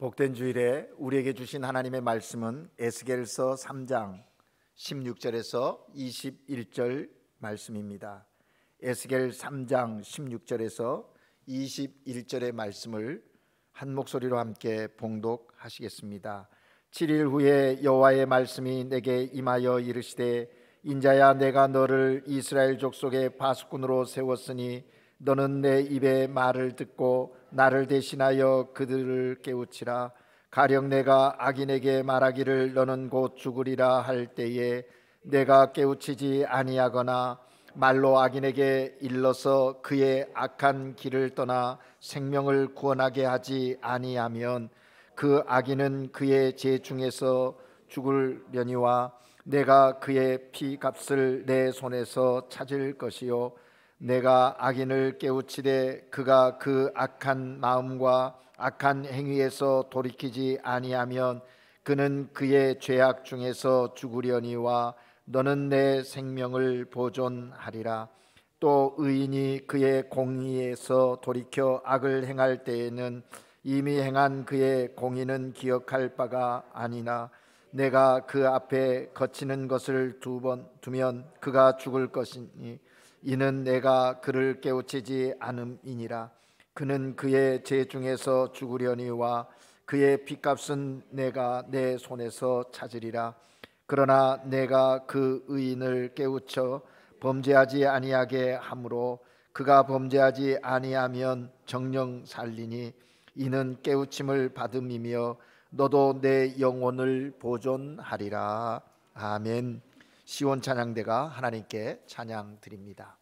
복된 주일에 우리에게 주신 하나님의 말씀은 에스겔서 3장 16절에서 21절 말씀입니다. 에스겔 3장 16절에서 21절의 말씀을 한 목소리로 함께 봉독하시겠습니다. 7일 후에 여호와의 말씀이 내게 임하여 이르시되, 인자야, 내가 너를 이스라엘 족속의 파수꾼으로 세웠으니 너는 내 입의 말을 듣고 나를 대신하여 그들을 깨우치라. 가령 내가 악인에게 말하기를 너는 곧 죽으리라 할 때에 내가 깨우치지 아니하거나 말로 악인에게 일러서 그의 악한 길을 떠나 생명을 구원하게 하지 아니하면 그 악인은 그의 죄 중에서 죽으려니와 내가 그의 피값을 내 손에서 찾을 것이요, 내가 악인을 깨우치되 그가 그 악한 마음과 악한 행위에서 돌이키지 아니하면 그는 그의 죄악 중에서 죽으려니와 너는 내 생명을 보존하리라. 또 의인이 그의 공의에서 돌이켜 악을 행할 때에는 이미 행한 그의 공의는 기억할 바가 아니나 내가 그 앞에 거치는 것을 두면 그가 죽을 것이니 이는 내가 그를 깨우치지 않음이니라. 그는 그의 죄 중에서 죽으려니와 그의 피값은 내가 내 손에서 찾으리라. 그러나 내가 그 의인을 깨우쳐 범죄하지 아니하게 하므로 그가 범죄하지 아니하면 정녕 살리니 이는 깨우침을 받음이며 너도 내 영혼을 보존하리라. 아멘. 시온 찬양대가 하나님께 찬양 드립니다.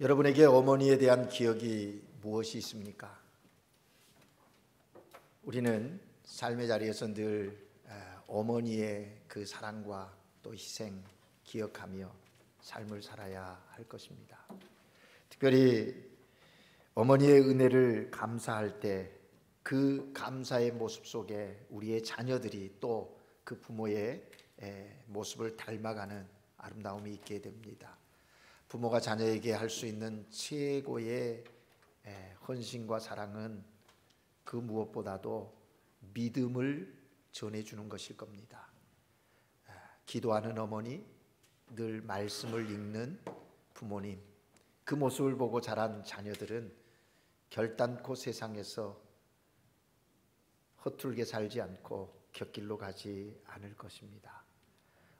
여러분에게 어머니에 대한 기억이 무엇이 있습니까? 우리는 삶의 자리에서 늘 어머니의 그 사랑과 또 희생 기억하며 삶을 살아야 할 것입니다. 특별히 어머니의 은혜를 감사할 때 그 감사의 모습 속에 우리의 자녀들이 또 그 부모의 모습을 닮아가는 아름다움이 있게 됩니다. 부모가 자녀에게 할 수 있는 최고의 헌신과 사랑은 그 무엇보다도 믿음을 전해주는 것일 겁니다. 기도하는 어머니, 늘 말씀을 읽는 부모님, 그 모습을 보고 자란 자녀들은 결단코 세상에서 허툴게 살지 않고 곁길로 가지 않을 것입니다.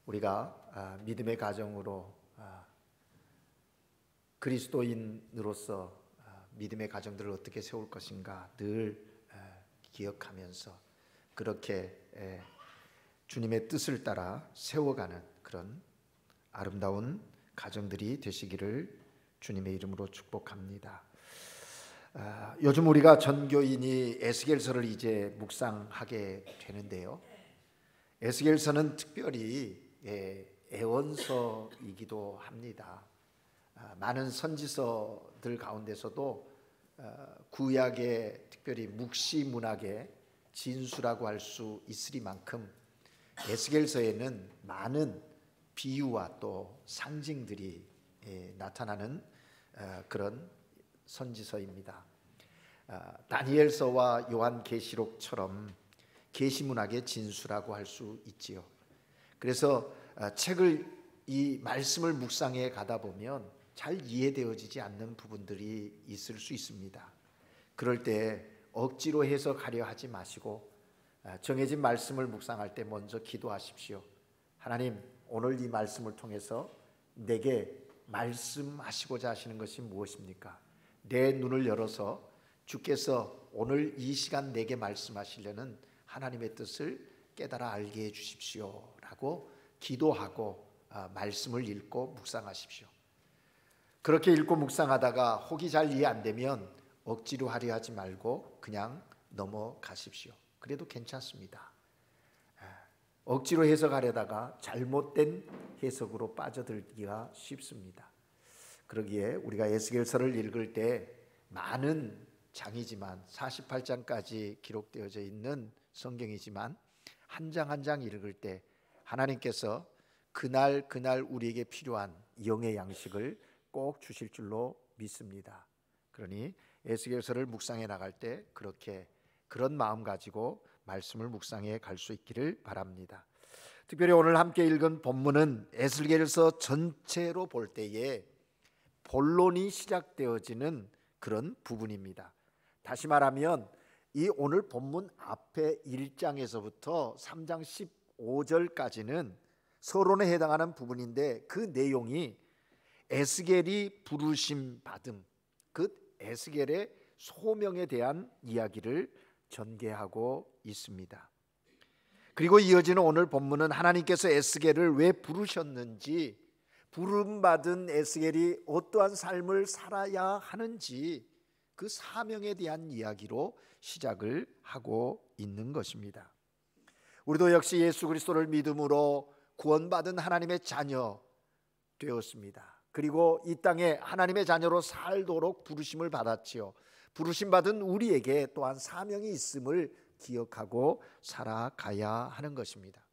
우리가 믿음의 가정으로 그리스도인으로서 믿음의 가정들을 어떻게 세울 것인가 늘 기억하면서 그렇게 주님의 뜻을 따라 세워가는 그런 아름다운 가정들이 되시기를 주님의 이름으로 축복합니다. 요즘 우리가 전교인이 에스겔서를 이제 묵상하게 되는데요. 에스겔서는 특별히 애원서이기도 합니다. 많은 선지서들 가운데서도 구약의 특별히 묵시 문학의 진수라고 할 수 있으리만큼 에스겔서에는 많은 비유와 또 상징들이 나타나는 그런 선지서입니다. 다니엘서와 요한계시록처럼 계시문학의 진수라고 할 수 있지요. 그래서 책을 이 말씀을 묵상해 가다 보면 잘 이해되어지지 않는 부분들이 있을 수 있습니다. 그럴 때 억지로 해석하려 하지 마시고 정해진 말씀을 묵상할 때 먼저 기도하십시오. 하나님, 오늘 이 말씀을 통해서 내게 말씀하시고자 하시는 것이 무엇입니까? 내 눈을 열어서 주께서 오늘 이 시간 내게 말씀하시려는 하나님의 뜻을 깨달아 알게 해주십시오 라고 기도하고 말씀을 읽고 묵상하십시오. 그렇게 읽고 묵상하다가 혹이 잘 이해 안 되면 억지로 하려 하지 말고 그냥 넘어가십시오. 그래도 괜찮습니다. 억지로 해석하려다가 잘못된 해석으로 빠져들기가 쉽습니다. 그러기에 우리가 에스겔서를 읽을 때 많은 장이지만 48장까지 기록되어져 있는 성경이지만 한 장 한 장 읽을 때 하나님께서 그날 우리에게 필요한 영의 양식을 꼭 주실 줄로 믿습니다. 그러니 에스겔서를 묵상해 나갈 때 그렇게 그런 마음 가지고 말씀을 묵상해 갈 수 있기를 바랍니다. 특별히 오늘 함께 읽은 본문은 에스겔서 전체로 볼 때에 본론이 시작되어지는 그런 부분입니다. 다시 말하면 이 오늘 본문 앞에 1장에서부터 3장 15절까지는 서론에 해당하는 부분인데 그 내용이 에스겔이 부르심 받음, 그 에스겔의 소명에 대한 이야기를 전개하고 있습니다. 그리고 이어지는 오늘 본문은 하나님께서 에스겔을 왜 부르셨는지, 부름받은 에스겔이 어떠한 삶을 살아야 하는지 그 사명에 대한 이야기로 시작을 하고 있는 것입니다. 우리도 역시 예수 그리스도를 믿음으로 구원받은 하나님의 자녀 되었습니다. 그리고 이 땅에 하나님의 자녀로 살도록 부르심을 받았지요. 부르심 받은 우리에게 또한 사명이 있음을 기억하고 살아가야 하는 것입니다.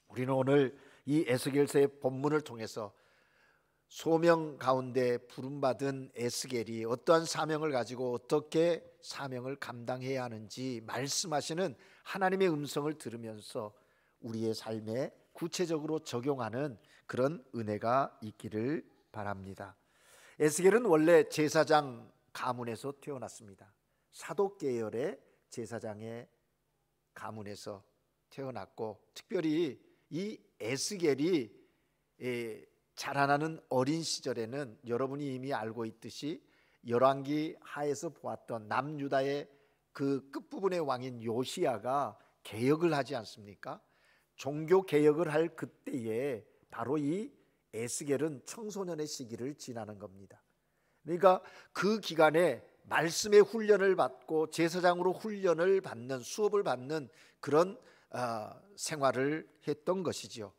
우리는 오늘 이 에스겔서의 본문을 통해서 소명 가운데 부름받은 에스겔이 어떠한 사명을 가지고 어떻게 사명을 감당해야 하는지 말씀하시는 하나님의 음성을 들으면서 우리의 삶에 구체적으로 적용하는 그런 은혜가 있기를 바랍니다. 에스겔은 원래 제사장 가문에서 태어났습니다. 사독 계열의 제사장의 가문에서 태어났고, 특별히 이 에스겔이 자라나는 어린 시절에는 여러분이 이미 알고 있듯이 열왕기 하에서 보았던 남유다의 그 끝부분의 왕인 요시야가 개혁을 하지 않습니까? 종교 개혁을 할 그때에 바로 이 에스겔은 청소년의 시기를 지나는 겁니다. 그러니까 그 기간에 말씀의 훈련을 받고 제사장으로 훈련을 받는, 수업을 받는 그런 생활을 했던 것이죠.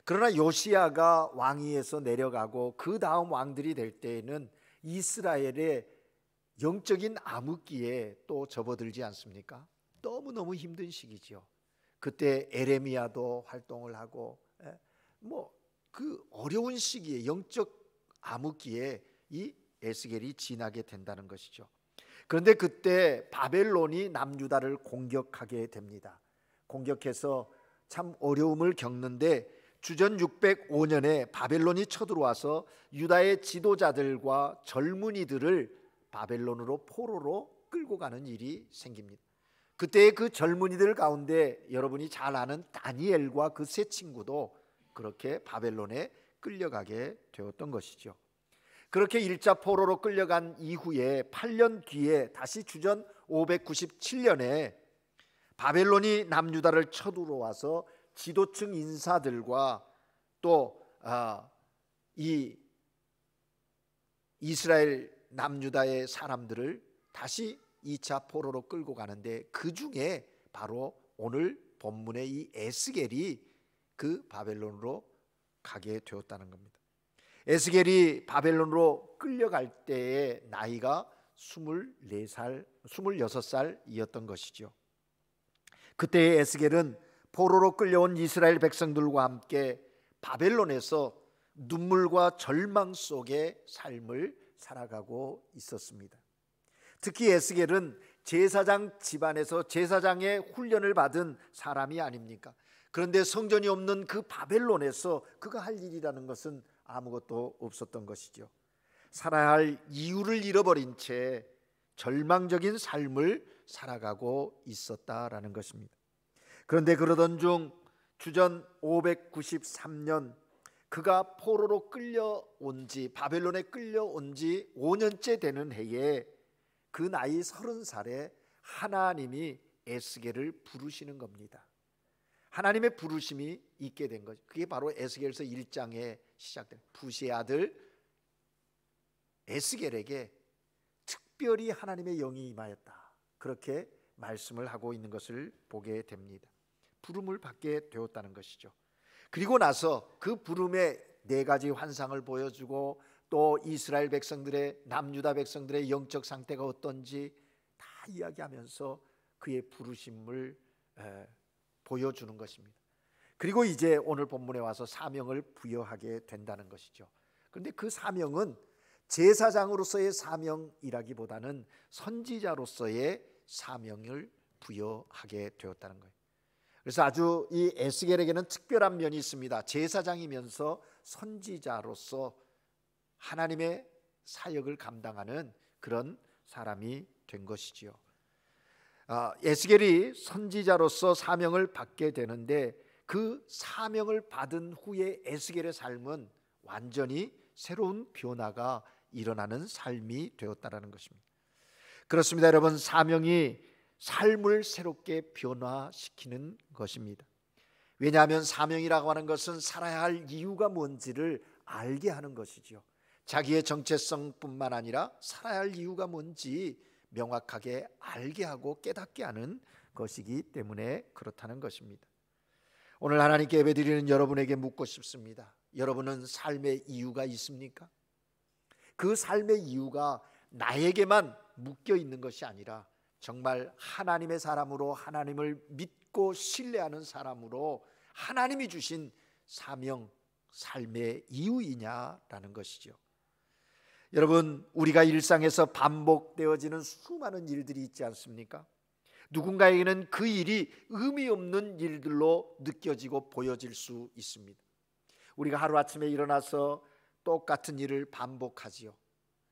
그러나 요시야가 왕위에서 내려가고 그 다음 왕들이 될 때에는 이스라엘의 영적인 암흑기에 또 접어들지 않습니까? 너무너무 힘든 시기죠. 그때 에레미야도 활동을 하고 그 어려운 시기에 영적 암흑기에 이 에스겔이 지나게 된다는 것이죠. 그런데 그때 바벨론이 남유다를 공격하게 됩니다. 공격해서 참 어려움을 겪는데 주전 605년에 바벨론이 쳐들어와서 유다의 지도자들과 젊은이들을 바벨론으로 포로로 끌고 가는 일이 생깁니다. 그때 그 젊은이들 가운데 여러분이 잘 아는 다니엘과 그 세 친구도 그렇게 바벨론에 끌려가게 되었던 것이죠. 그렇게 1차 포로로 끌려간 이후에 8년 뒤에 다시 주전 597년에 바벨론이 남유다를 쳐들어와서 지도층 인사들과 또 이 이스라엘 남유다의 사람들을 다시 2차 포로로 끌고 가는데 그 중에 바로 오늘 본문의 이 에스겔이 그 바벨론으로 가게 되었다는 겁니다. 에스겔이 바벨론으로 끌려갈 때의 나이가 24살, 26살이었던 것이죠. 그때의 에스겔은 포로로 끌려온 이스라엘 백성들과 함께 바벨론에서 눈물과 절망 속의 삶을 살아가고 있었습니다. 특히 에스겔은 제사장 집안에서 제사장의 훈련을 받은 사람이 아닙니까? 그런데 성전이 없는 그 바벨론에서 그가 할 일이라는 것은 아무것도 없었던 것이죠. 살아야 할 이유를 잃어버린 채 절망적인 삶을 살아가고 있었다라는 것입니다. 그런데 그러던 중 주전 593년 그가 포로로 끌려온 지 바벨론에 끌려온 지 5년째 되는 해에 그 나이 30살에 하나님이 에스겔을 부르시는 겁니다. 하나님의 부르심이 있게 된 거죠. 그게 바로 에스겔서 1장에 시작된 부시의 아들 에스겔에게 특별히 하나님의 영이 임하였다. 그렇게 말씀을 하고 있는 것을 보게 됩니다. 부름을 받게 되었다는 것이죠. 그리고 나서 그 부름의 4가지 환상을 보여주고 또 이스라엘 백성들의 남유다 백성들의 영적 상태가 어떤지 다 이야기하면서 그의 부르심을 보여주는 것입니다. 그리고 이제 오늘 본문에 와서 사명을 부여하게 된다는 것이죠. 그런데 그 사명은 제사장으로서의 사명이라기보다는 선지자로서의 사명을 부여하게 되었다는 거예요. 그래서 아주 이 에스겔에게는 특별한 면이 있습니다. 제사장이면서 선지자로서 하나님의 사역을 감당하는 그런 사람이 된 것이지요. 에스겔이 선지자로서 사명을 받게 되는데 그 사명을 받은 후에 에스겔의 삶은 완전히 새로운 변화가 일어나는 삶이 되었다라는 것입니다. 그렇습니다, 여러분. 사명이 삶을 새롭게 변화시키는 것입니다. 왜냐하면 사명이라고 하는 것은 살아야 할 이유가 뭔지를 알게 하는 것이죠. 자기의 정체성뿐만 아니라 살아야 할 이유가 뭔지 명확하게 알게 하고 깨닫게 하는 것이기 때문에 그렇다는 것입니다. 오늘 하나님께 예배드리는 여러분에게 묻고 싶습니다. 여러분은 삶의 이유가 있습니까? 그 삶의 이유가 나에게만 묶여 있는 것이 아니라 정말 하나님의 사람으로 하나님을 믿고 신뢰하는 사람으로 하나님이 주신 사명, 삶의 이유이냐라는 것이죠. 여러분, 우리가 일상에서 반복되어지는 수많은 일들이 있지 않습니까? 누군가에게는 그 일이 의미 없는 일들로 느껴지고 보여질 수 있습니다. 우리가 하루아침에 일어나서 똑같은 일을 반복하지요.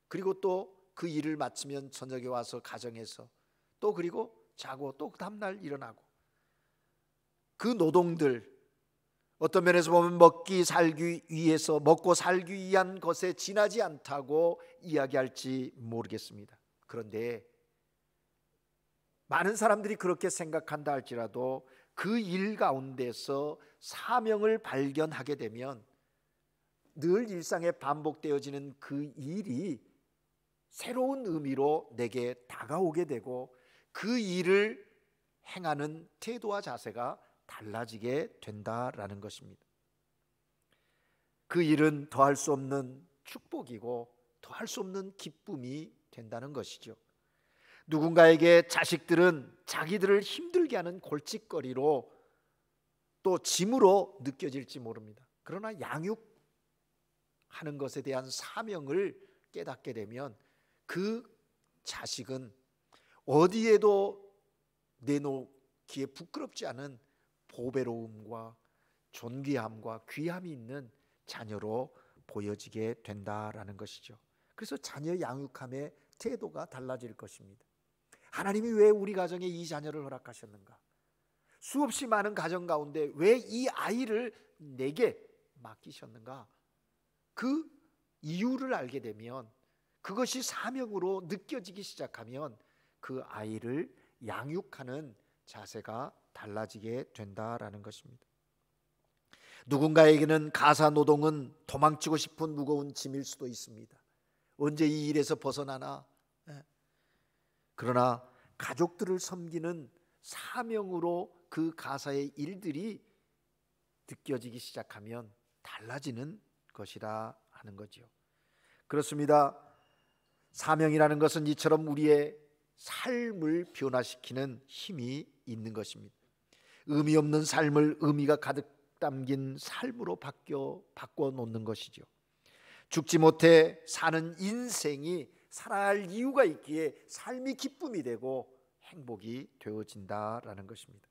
그리고 또 그 일을 마치면 저녁에 와서 가정에서 또 그리고 자고 또 다음날 일어나고 그 노동들 어떤 면에서 보면 먹기 살기 위해서 먹고 살기 위한 것에 지나지 않다고 이야기할지 모르겠습니다. 그런데 많은 사람들이 그렇게 생각한다 할지라도 그 일 가운데서 사명을 발견하게 되면 늘 일상에 반복되어지는 그 일이 새로운 의미로 내게 다가오게 되고 그 일을 행하는 태도와 자세가 달라지게 된다라는 것입니다. 그 일은 더할 수 없는 축복이고 더할 수 없는 기쁨이 된다는 것이죠. 누군가에게 자식들은 자기들을 힘들게 하는 골칫거리로 또 짐으로 느껴질지 모릅니다. 그러나 양육하는 것에 대한 사명을 깨닫게 되면 그 자식은 어디에도 내놓기에 부끄럽지 않은 보배로움과 존귀함과 귀함이 있는 자녀로 보여지게 된다라는 것이죠. 그래서 자녀 양육함의 태도가 달라질 것입니다. 하나님이 왜 우리 가정에 이 자녀를 허락하셨는가? 수없이 많은 가정 가운데 왜 이 아이를 내게 맡기셨는가? 그 이유를 알게 되면, 그것이 사명으로 느껴지기 시작하면 그 아이를 양육하는 자세가 달라지게 된다라는 것입니다. 누군가에게는 가사 노동은 도망치고 싶은 무거운 짐일 수도 있습니다. 언제 이 일에서 벗어나나? 그러나 가족들을 섬기는 사명으로 그 가사의 일들이 느껴지기 시작하면 달라지는 것이라 하는 거죠. 그렇습니다. 사명이라는 것은 이처럼 우리의 삶을 변화시키는 힘이 있는 것입니다. 의미 없는 삶을 의미가 가득 담긴 삶으로 바꿔 놓는 것이죠. 죽지 못해 사는 인생이 살아야 할 이유가 있기에 삶이 기쁨이 되고 행복이 되어진다라는 것입니다.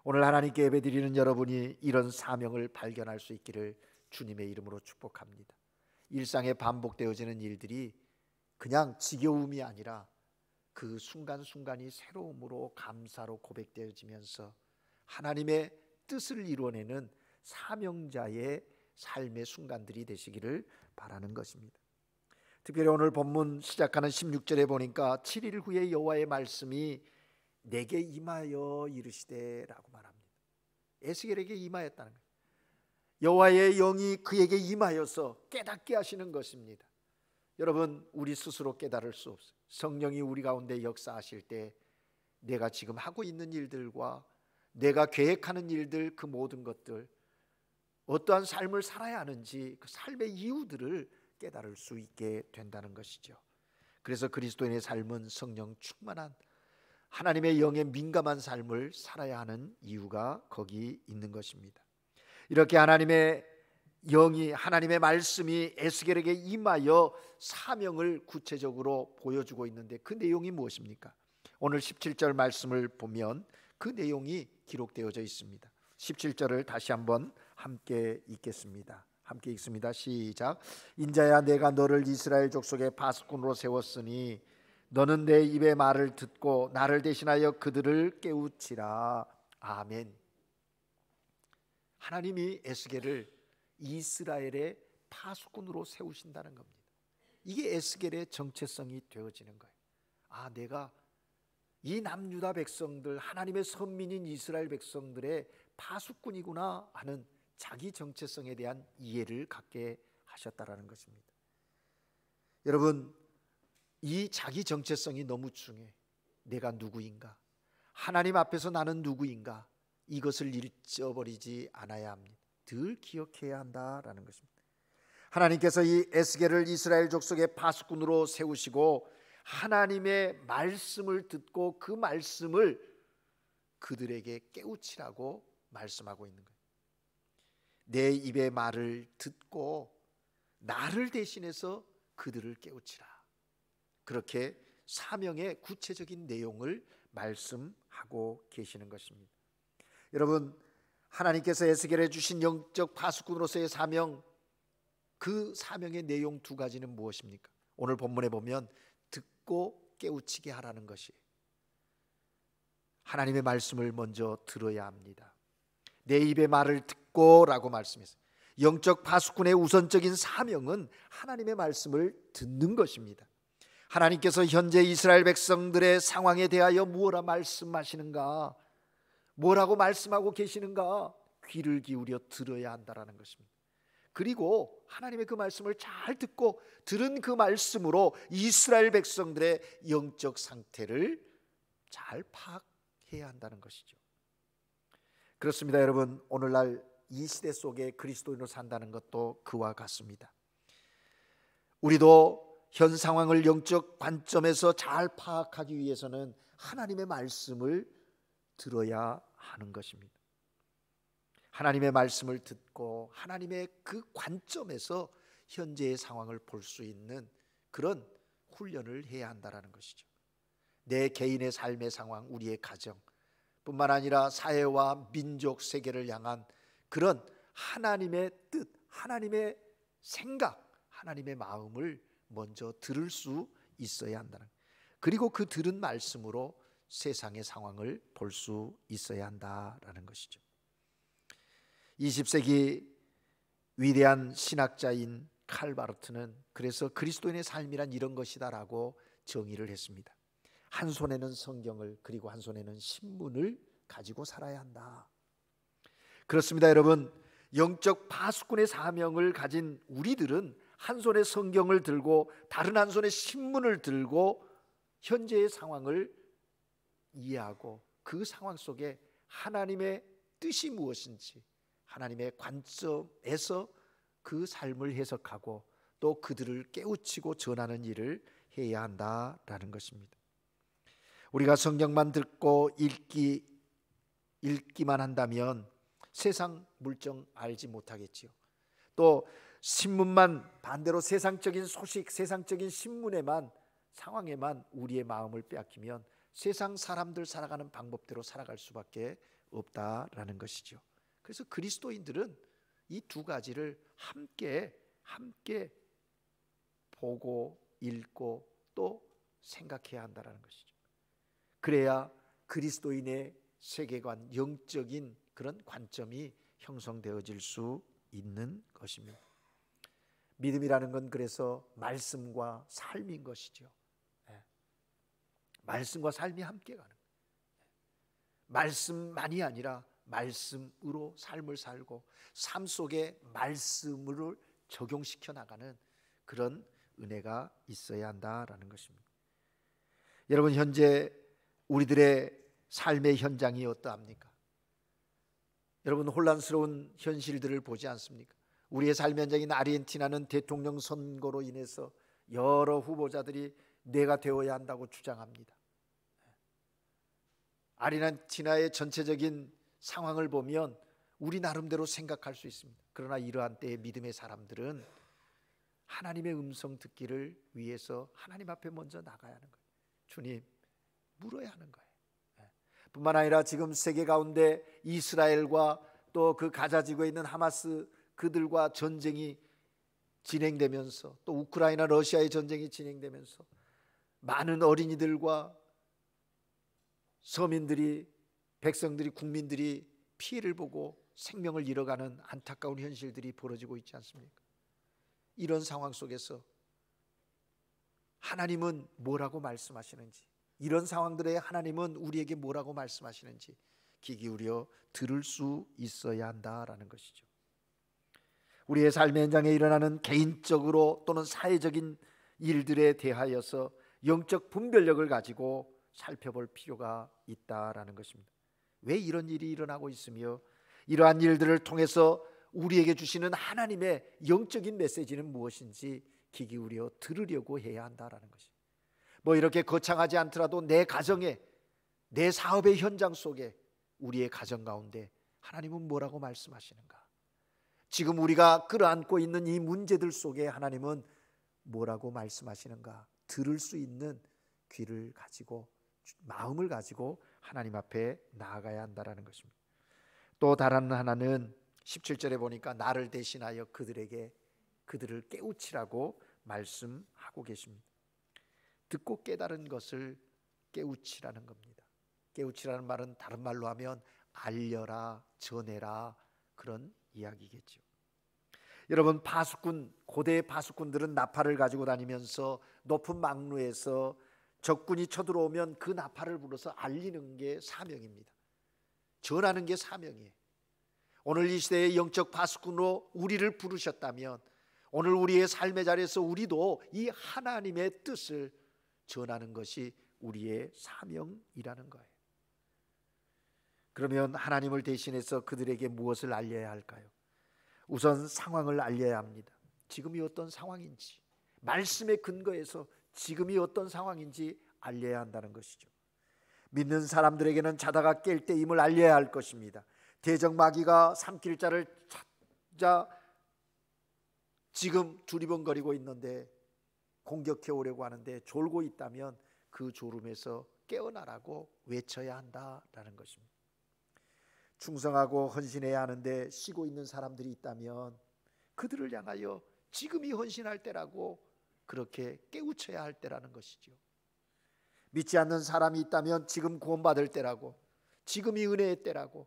오늘 하나님께 예배드리는 여러분이 이런 사명을 발견할 수 있기를 주님의 이름으로 축복합니다. 일상에 반복되어지는 일들이 그냥 지겨움이 아니라 그 순간순간이 새로움으로 감사로 고백되어지면서 하나님의 뜻을 이루어내는 사명자의 삶의 순간들이 되시기를 바라는 것입니다. 특별히 오늘 본문 시작하는 16절에 보니까 7일 후에 여호와의 말씀이 내게 임하여 이르시되 라고 말합니다. 에스겔에게 임하였다는 거예요. 여호와의 영이 그에게 임하여서 깨닫게 하시는 것입니다. 여러분, 우리 스스로 깨달을 수 없어요. 성령이 우리 가운데 역사하실 때 내가 지금 하고 있는 일들과 내가 계획하는 일들, 그 모든 것들, 어떠한 삶을 살아야 하는지 그 삶의 이유들을 깨달을 수 있게 된다는 것이죠. 그래서 그리스도인의 삶은 성령 충만한 하나님의 영에 민감한 삶을 살아야 하는 이유가 거기 있는 것입니다. 이렇게 하나님의 영이, 하나님의 말씀이 에스겔에게 임하여 사명을 구체적으로 보여주고 있는데 그 내용이 무엇입니까? 오늘 17절 말씀을 보면 그 내용이 기록되어져 있습니다. 17절을 다시 한번 함께 읽겠습니다. 함께 읽습니다. 시작. 인자야, 내가 너를 이스라엘 족속의 파수꾼으로 세웠으니 너는 내 입의 말을 듣고 나를 대신하여 그들을 깨우치라. 아멘. 하나님이 에스겔을 이스라엘의 파수꾼으로 세우신다는 겁니다. 이게 에스겔의 정체성이 되어지는 거예요. 아, 내가 이 남유다 백성들, 하나님의 선민인 이스라엘 백성들의 파수꾼이구나 하는 자기 정체성에 대한 이해를 갖게 하셨다라는 것입니다. 여러분, 이 자기 정체성이 너무 중요해. 내가 누구인가? 하나님 앞에서 나는 누구인가? 이것을 잊어버리지 않아야 합니다. 늘 기억해야 한다라는 것입니다. 하나님께서 이 에스겔을 이스라엘 족속의 파수꾼으로 세우시고 하나님의 말씀을 듣고 그 말씀을 그들에게 깨우치라고 말씀하고 있는 거예요. 내 입의 말을 듣고 나를 대신해서 그들을 깨우치라. 그렇게 사명의 구체적인 내용을 말씀하고 계시는 것입니다. 여러분, 하나님께서 에스겔에 주신 영적 파수꾼으로서의 사명, 그 사명의 내용 두 가지는 무엇입니까? 오늘 본문에 보면 듣고 깨우치게 하라는 것이, 하나님의 말씀을 먼저 들어야 합니다. 내 입의 말을 듣고 라고 말씀했어요. 영적 파수꾼의 우선적인 사명은 하나님의 말씀을 듣는 것입니다. 하나님께서 현재 이스라엘 백성들의 상황에 대하여 무엇라 말씀하시는가, 뭐라고 말씀하고 계시는가, 귀를 기울여 들어야 한다라는 것입니다. 그리고 하나님의 그 말씀을 잘 듣고 들은 그 말씀으로 이스라엘 백성들의 영적 상태를 잘 파악해야 한다는 것이죠. 그렇습니다. 여러분, 오늘날 이 시대 속에 그리스도인으로 산다는 것도 그와 같습니다. 우리도 현 상황을 영적 관점에서 잘 파악하기 위해서는 하나님의 말씀을 들어야 하는 것입니다. 하나님의 말씀을 듣고 하나님의 그 관점에서 현재의 상황을 볼 수 있는 그런 훈련을 해야 한다는 것이죠. 내 개인의 삶의 상황, 우리의 가정 뿐만 아니라 사회와 민족, 세계를 향한 그런 하나님의 뜻, 하나님의 생각, 하나님의 마음을 먼저 들을 수 있어야 한다는, 그리고 그 들은 말씀으로 세상의 상황을 볼 수 있어야 한다라는 것이죠. 20세기 위대한 신학자인 칼 바르트는 그래서 그리스도인의 삶이란 이런 것이다라고 정의를 했습니다. 한 손에는 성경을, 그리고 한 손에는 신문을 가지고 살아야 한다. 그렇습니다, 여러분. 영적 파수꾼의 사명을 가진 우리들은 한 손에 성경을 들고 다른 한 손에 신문을 들고 현재의 상황을 이해하고 그 상황 속에 하나님의 뜻이 무엇인지 하나님의 관점에서 그 삶을 해석하고 또 그들을 깨우치고 전하는 일을 해야 한다라는 것입니다. 우리가 성경만 듣고 읽기만 한다면 세상 물정 알지 못하겠지요. 또 신문만, 반대로 세상적인 소식, 세상적인 신문에만, 상황에만 우리의 마음을 빼앗기면 세상 사람들 살아가는 방법대로 살아갈 수밖에 없다라는 것이죠. 그래서 그리스도인들은 이 두 가지를 함께 보고 읽고 또 생각해야 한다는 것이죠. 그래야 그리스도인의 세계관, 영적인 그런 관점이 형성되어질 수 있는 것입니다. 믿음이라는 건 그래서 말씀과 삶인 것이죠. 말씀과 삶이 함께 가는 거예요. 말씀만이 아니라 말씀으로 삶을 살고 삶 속에 말씀을 적용시켜 나가는 그런 은혜가 있어야 한다라는 것입니다. 여러분, 현재 우리들의 삶의 현장이 어떠합니까? 여러분, 혼란스러운 현실들을 보지 않습니까? 우리의 삶의 현장인 아르헨티나는 대통령 선거로 인해서 여러 후보자들이 내가 되어야 한다고 주장합니다. 아르헨티나의 전체적인 상황을 보면 우리 나름대로 생각할 수 있습니다. 그러나 이러한 때에 믿음의 사람들은 하나님의 음성 듣기를 위해서 하나님 앞에 먼저 나가야 하는 거예요. 주님, 물어야 하는 거예요. 뿐만 아니라 지금 세계 가운데 이스라엘과 또 그 가자 지구에 있는 하마스, 그들과 전쟁이 진행되면서 또 우크라이나 러시아의 전쟁이 진행되면서 많은 어린이들과 서민들이, 백성들이, 국민들이 피해를 보고 생명을 잃어가는 안타까운 현실들이 벌어지고 있지 않습니까? 이런 상황 속에서 하나님은 뭐라고 말씀하시는지, 이런 상황들에 하나님은 우리에게 뭐라고 말씀하시는지 귀 기울여 들을 수 있어야 한다라는 것이죠. 우리의 삶의 현장에 일어나는 개인적으로 또는 사회적인 일들에 대하여서 영적 분별력을 가지고 살펴볼 필요가 있다라는 것입니다. 왜 이런 일이 일어나고 있으며 이러한 일들을 통해서 우리에게 주시는 하나님의 영적인 메시지는 무엇인지 귀 기울여 들으려고 해야 한다라는 것입니다. 뭐 이렇게 거창하지 않더라도 내 가정에, 내 사업의 현장 속에, 우리의 가정 가운데 하나님은 뭐라고 말씀하시는가? 지금 우리가 끌어안고 있는 이 문제들 속에 하나님은 뭐라고 말씀하시는가? 들을 수 있는 귀를 가지고, 마음을 가지고 하나님 앞에 나아가야 한다라는 것입니다. 또 다른 하나는 17절에 보니까 나를 대신하여 그들을 깨우치라고 말씀하고 계십니다. 듣고 깨달은 것을 깨우치라는 겁니다. 깨우치라는 말은 다른 말로 하면 알려라, 전해라, 그런 이야기겠죠. 여러분, 고대의 파수꾼들은 나팔을 가지고 다니면서 높은 망루에서 적군이 쳐들어오면 그 나팔을 불어서 알리는 게 사명입니다. 전하는 게 사명이에요. 오늘 이 시대의 영적 파수꾼으로 우리를 부르셨다면 오늘 우리의 삶의 자리에서 우리도 이 하나님의 뜻을 전하는 것이 우리의 사명이라는 거예요. 그러면 하나님을 대신해서 그들에게 무엇을 알려야 할까요? 우선 상황을 알려야 합니다. 지금이 어떤 상황인지, 말씀의 근거에서 지금이 어떤 상황인지 알려야 한다는 것이죠. 믿는 사람들에게는 자다가 깰 때임을 알려야 할 것입니다. 대적마귀가 삼킬 자를 찾아 지금 두리번거리고 있는데, 공격해 오려고 하는데 졸고 있다면 그 졸음에서 깨어나라고 외쳐야 한다라는 것입니다. 충성하고 헌신해야 하는데 쉬고 있는 사람들이 있다면 그들을 향하여 지금이 헌신할 때라고 그렇게 깨우쳐야 할 때라는 것이죠. 믿지 않는 사람이 있다면 지금 구원받을 때라고, 지금이 은혜의 때라고,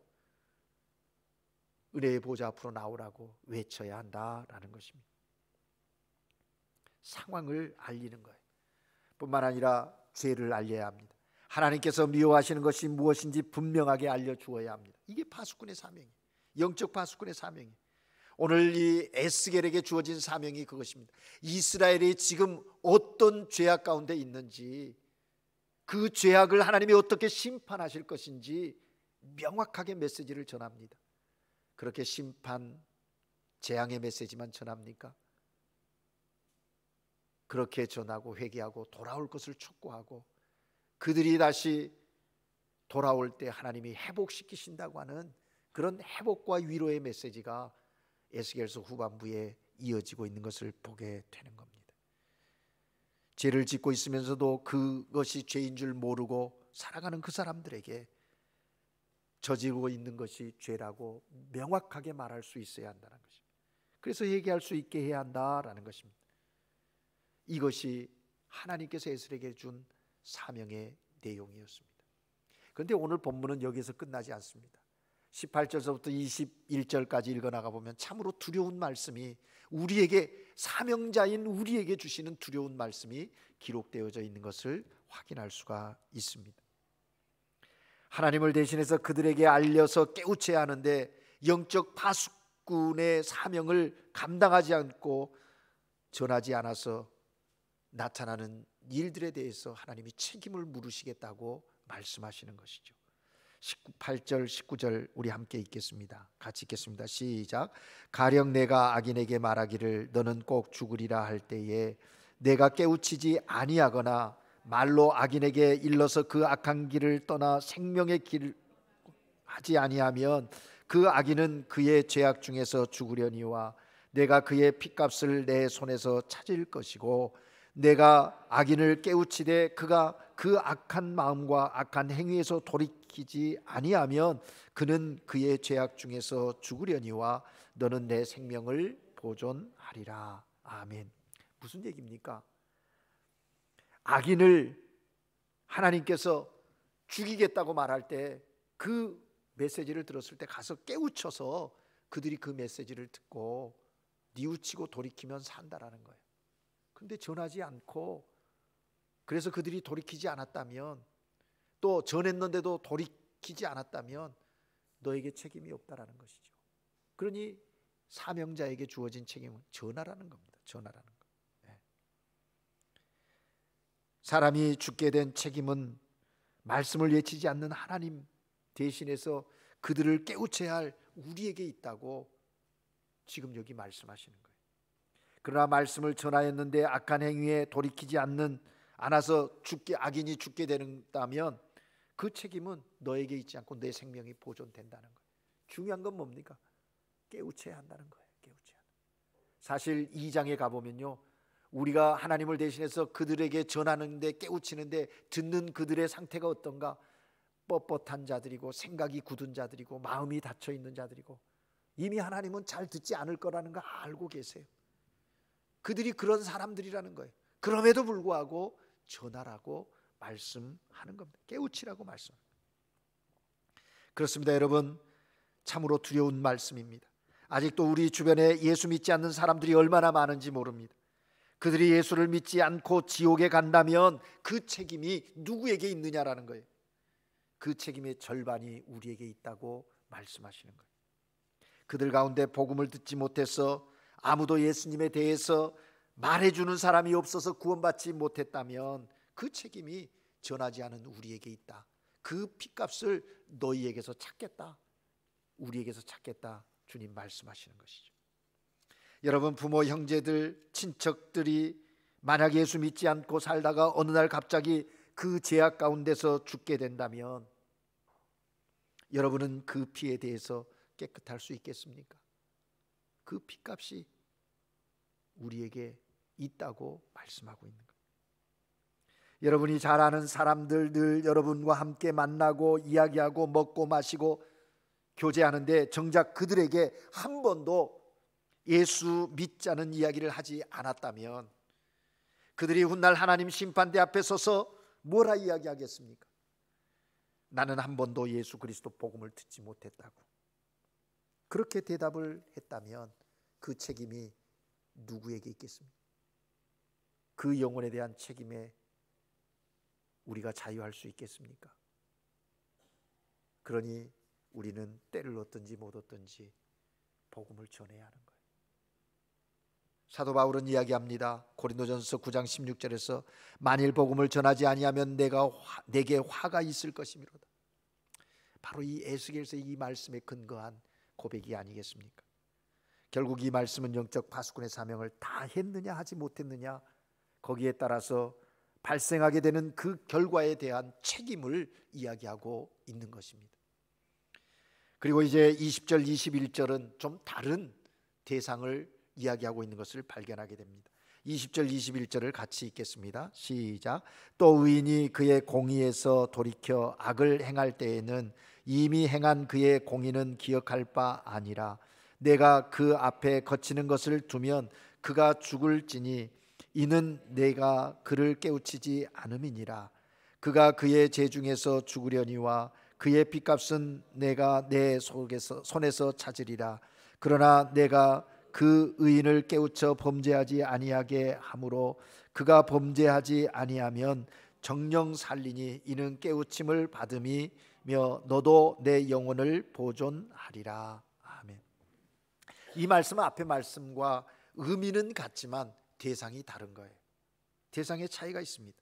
은혜의 보좌 앞으로 나오라고 외쳐야 한다라는 것입니다. 상황을 알리는 거예요. 뿐만 아니라 죄를 알려야 합니다. 하나님께서 미워하시는 것이 무엇인지 분명하게 알려주어야 합니다. 이게 파수꾼의 사명이에요. 영적 파수꾼의 사명이에요. 오늘 이 에스겔에게 주어진 사명이 그것입니다. 이스라엘이 지금 어떤 죄악 가운데 있는지, 그 죄악을 하나님이 어떻게 심판하실 것인지 명확하게 메시지를 전합니다. 그렇게 심판, 재앙의 메시지만 전합니까? 그렇게 전하고 회개하고 돌아올 것을 촉구하고 그들이 다시 돌아올 때 하나님이 회복시키신다고 하는 그런 회복과 위로의 메시지가 에스겔서 후반부에 이어지고 있는 것을 보게 되는 겁니다. 죄를 짓고 있으면서도 그것이 죄인 줄 모르고 살아가는 그 사람들에게 저지르고 있는 것이 죄라고 명확하게 말할 수 있어야 한다는 것입니다. 그래서 얘기할 수 있게 해야 한다라는 것입니다. 이것이 하나님께서 에스겔에게 준 사명의 내용이었습니다. 그런데 오늘 본문은 여기서 끝나지 않습니다. 18절서부터 21절까지 읽어나가 보면 참으로 두려운 말씀이, 우리에게, 사명자인 우리에게 주시는 두려운 말씀이 기록되어져 있는 것을 확인할 수가 있습니다. 하나님을 대신해서 그들에게 알려서 깨우쳐야 하는데 영적 파수꾼의 사명을 감당하지 않고 전하지 않아서 나타나는 일들에 대해서 하나님이 책임을 물으시겠다고 말씀하시는 것이죠. 18절 19절 우리 함께 읽겠습니다. 같이 읽겠습니다. 시작. 가령 내가 악인에게 말하기를 너는 꼭 죽으리라 할 때에 내가 깨우치지 아니하거나 말로 악인에게 일러서 그 악한 길을 떠나 생명의 길을 하지 아니하면 그 악인은 그의 죄악 중에서 죽으려니와 내가 그의 핏값을 내 손에서 찾을 것이고 내가 악인을 깨우치되 그가 그 악한 마음과 악한 행위에서 돌이키지 아니하면 그는 그의 죄악 중에서 죽으려니와 너는 내 생명을 보존하리라. 아멘. 무슨 얘기입니까? 악인을 하나님께서 죽이겠다고 말할 때 그 메시지를 들었을 때 가서 깨우쳐서 그들이 그 메시지를 듣고 뉘우치고 돌이키면 산다라는 거예요. 그런데 전하지 않고, 그래서 그들이 돌이키지 않았다면, 또 전했는데도 돌이키지 않았다면 너에게 책임이 없다라는 것이죠. 그러니 사명자에게 주어진 책임은 전하라는 겁니다. 전하라는 것. 네. 사람이 죽게 된 책임은 말씀을 외치지 않는 하나님 대신해서 그들을 깨우쳐야 할 우리에게 있다고 지금 여기 말씀하시는 거예요. 그러나 말씀을 전하였는데 악한 행위에 돌이키지 않아서 악인이 죽게 된다면 그 책임은 너에게 있지 않고 내 생명이 보존된다는 거예요. 중요한 건 뭡니까? 깨우쳐야 한다는 거예요. 깨우쳐야. 사실 2장에 가보면요, 우리가 하나님을 대신해서 그들에게 전하는데, 깨우치는데 듣는 그들의 상태가 어떤가? 뻣뻣한 자들이고 생각이 굳은 자들이고 마음이 닫혀 있는 자들이고 이미 하나님은 잘 듣지 않을 거라는 거 알고 계세요. 그들이 그런 사람들이라는 거예요. 그럼에도 불구하고 전하라고 말씀하는 겁니다. 깨우치라고 말씀합니다. 그렇습니다. 여러분, 참으로 두려운 말씀입니다. 아직도 우리 주변에 예수 믿지 않는 사람들이 얼마나 많은지 모릅니다. 그들이 예수를 믿지 않고 지옥에 간다면 그 책임이 누구에게 있느냐라는 거예요. 그 책임의 절반이 우리에게 있다고 말씀하시는 거예요. 그들 가운데 복음을 듣지 못해서 아무도 예수님에 대해서 말해주는 사람이 없어서 구원받지 못했다면 그 책임이 전하지 않은 우리에게 있다. 그 핏값을 너희에게서 찾겠다, 우리에게서 찾겠다, 주님 말씀하시는 것이죠. 여러분, 부모, 형제들, 친척들이 만약 예수 믿지 않고 살다가 어느 날 갑자기 그 죄악 가운데서 죽게 된다면 여러분은 그 피에 대해서 깨끗할 수 있겠습니까? 그 핏값이 우리에게 있다고 말씀하고 있는 거예요. 여러분이 잘 아는 사람들, 늘 여러분과 함께 만나고 이야기하고 먹고 마시고 교제하는데 정작 그들에게 한 번도 예수 믿자는 이야기를 하지 않았다면 그들이 훗날 하나님 심판대 앞에 서서 뭐라 이야기하겠습니까? 나는 한 번도 예수 그리스도 복음을 듣지 못했다고. 그렇게 대답을 했다면 그 책임이 누구에게 있겠습니까? 그 영혼에 대한 책임에 우리가 자유할 수 있겠습니까? 그러니 우리는 때를 얻든지 못 얻든지 복음을 전해야 하는 거예요. 사도 바울은 이야기합니다. 고린도전서 9장 16절에서 만일 복음을 전하지 아니하면 내게 화가 있을 것이미로다. 바로 이 에스겔서 이 말씀에 근거한 고백이 아니겠습니까? 결국 이 말씀은 영적 파수꾼의 사명을 다 했느냐 하지 못했느냐, 거기에 따라서 발생하게 되는 그 결과에 대한 책임을 이야기하고 있는 것입니다. 그리고 이제 20절 21절은 좀 다른 대상을 이야기하고 있는 것을 발견하게 됩니다. 20절 21절을 같이 읽겠습니다. 시작. 또 의인이 그의 공의에서 돌이켜 악을 행할 때에는 이미 행한 그의 공의는 기억할 바 아니라 내가 그 앞에 거치는 것을 두면 그가 죽을지니 이는 내가 그를 깨우치지 않음이니라. 그가 그의 죄 중에서 죽으려니와 그의 핏값은 내가 내 손에서 찾으리라. 그러나 내가 그 의인을 깨우쳐 범죄하지 아니하게 하므로 그가 범죄하지 아니하면 정령 살리니 이는 깨우침을 받음이며 너도 내 영혼을 보존하리라. 아멘. 이 말씀은 앞의 말씀과 의미는 같지만 대상이 다른 거예요. 대상의 차이가 있습니다.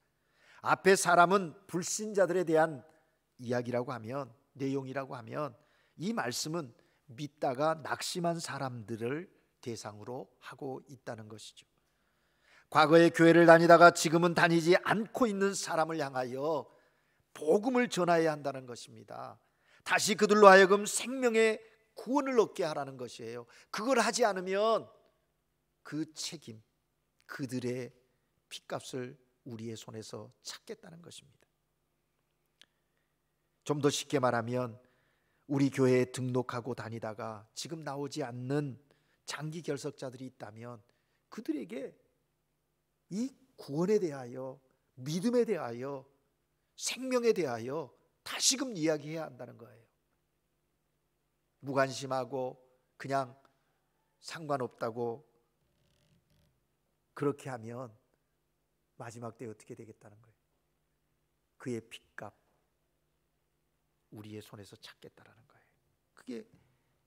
앞에 사람은 불신자들에 대한 이야기라고 하면, 내용이라고 하면, 이 말씀은 믿다가 낙심한 사람들을 대상으로 하고 있다는 것이죠. 과거에 교회를 다니다가 지금은 다니지 않고 있는 사람을 향하여 복음을 전해야 한다는 것입니다. 다시 그들로 하여금 생명의 구원을 얻게 하라는 것이에요. 그걸 하지 않으면 그 책임, 그들의 핏값을 우리의 손에서 찾겠다는 것입니다. 좀 더 쉽게 말하면 우리 교회에 등록하고 다니다가 지금 나오지 않는 장기 결석자들이 있다면 그들에게 이 구원에 대하여, 믿음에 대하여, 생명에 대하여 다시금 이야기해야 한다는 거예요. 무관심하고 그냥 상관없다고 그렇게 하면 마지막 때 어떻게 되겠다는 거예요? 그의 핏값 우리의 손에서 찾겠다라는 거예요. 그게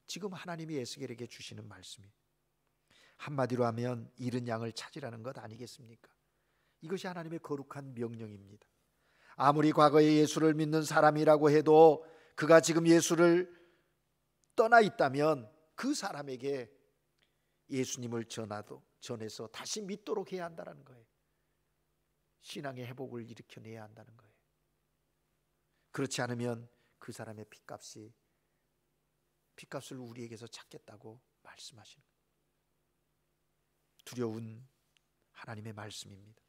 지금 하나님이 에스겔에게 주시는 말씀이에요. 한마디로 하면 잃은 양을 찾으라는 것 아니겠습니까? 이것이 하나님의 거룩한 명령입니다. 아무리 과거에 예수를 믿는 사람이라고 해도 그가 지금 예수를 떠나 있다면 그 사람에게 예수님을 전해서 다시 믿도록 해야 한다는 거예요. 신앙의 회복을 일으켜내야 한다는 거예요. 그렇지 않으면 그 사람의 핏값을 우리에게서 찾겠다고 말씀하시는 거예요. 두려운 하나님의 말씀입니다.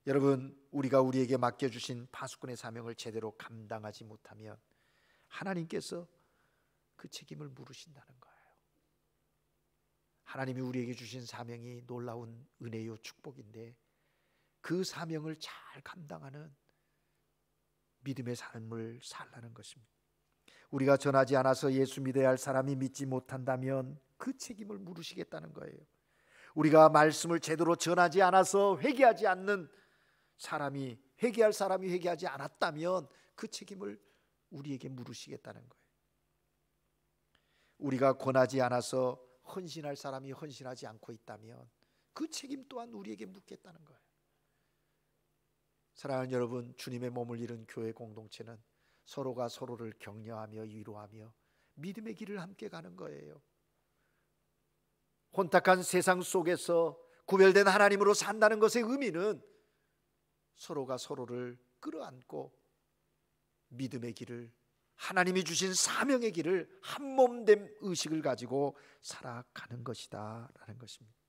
여러분, 우리가 우리에게 맡겨주신 파수꾼의 사명을 제대로 감당하지 못하면 하나님께서 그 책임을 물으신다는 거예요. 하나님이 우리에게 주신 사명이 놀라운 은혜요 축복인데 그 사명을 잘 감당하는 믿음의 삶을 살라는 것입니다. 우리가 전하지 않아서 예수 믿어야 할 사람이 믿지 못한다면 그 책임을 물으시겠다는 거예요. 우리가 말씀을 제대로 전하지 않아서 회개하지 않는 사람이, 회개할 사람이 회개하지 않았다면 그 책임을 우리에게 물으시겠다는 거예요. 우리가 권하지 않아서 헌신할 사람이 헌신하지 않고 있다면 그 책임 또한 우리에게 묻겠다는 거예요. 사랑하는 여러분, 주님의 몸을 이룬 교회 공동체는 서로가 서로를 격려하며 위로하며 믿음의 길을 함께 가는 거예요. 혼탁한 세상 속에서 구별된 하나님으로 산다는 것의 의미는 서로가 서로를 끌어안고 믿음의 길을, 하나님이 주신 사명의 길을 한몸된 의식을 가지고 살아가는 것이다 라는 것입니다.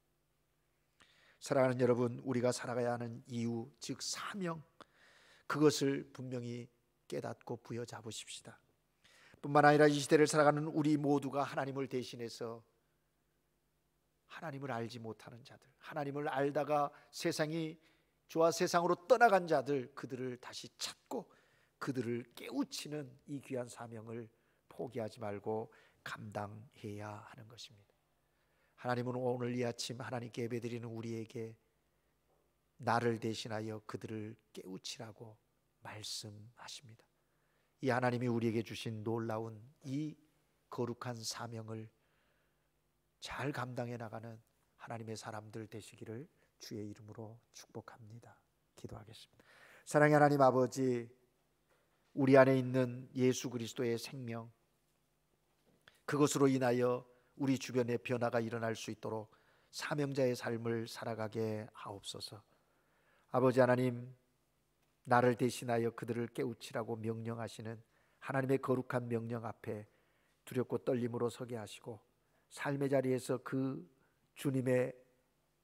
사랑하는 여러분, 우리가 살아가야 하는 이유, 즉 사명, 그것을 분명히 깨닫고 부여잡으십시다. 뿐만 아니라 이 시대를 살아가는 우리 모두가 하나님을 대신해서 하나님을 알지 못하는 자들, 하나님을 알다가 세상이 좋아 세상으로 떠나간 자들, 그들을 다시 찾고 그들을 깨우치는 이 귀한 사명을 포기하지 말고 감당해야 하는 것입니다. 하나님은 오늘 이 아침 하나님께 예배드리는 우리에게 나를 대신하여 그들을 깨우치라고 말씀하십니다. 이 하나님이 우리에게 주신 놀라운 이 거룩한 사명을 잘 감당해 나가는 하나님의 사람들 되시기를 주의 이름으로 축복합니다. 기도하겠습니다. 사랑의 하나님 아버지, 우리 안에 있는 예수 그리스도의 생명, 그것으로 인하여 우리 주변에 변화가 일어날 수 있도록 사명자의 삶을 살아가게 하옵소서. 아버지 하나님, 나를 대신하여 그들을 깨우치라고 명령하시는 하나님의 거룩한 명령 앞에 두렵고 떨림으로 서게 하시고 삶의 자리에서 그 주님의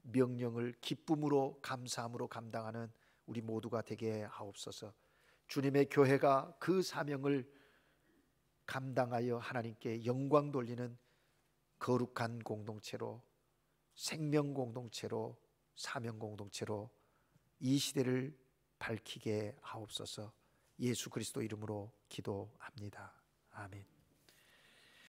명령을 기쁨으로 감사함으로 감당하는 우리 모두가 되게 하옵소서. 주님의 교회가 그 사명을 감당하여 하나님께 영광 돌리는 거룩한 공동체로, 생명 공동체로, 사명 공동체로 이 시대를 밝히게 하옵소서. 예수 그리스도 이름으로 기도합니다. 아멘.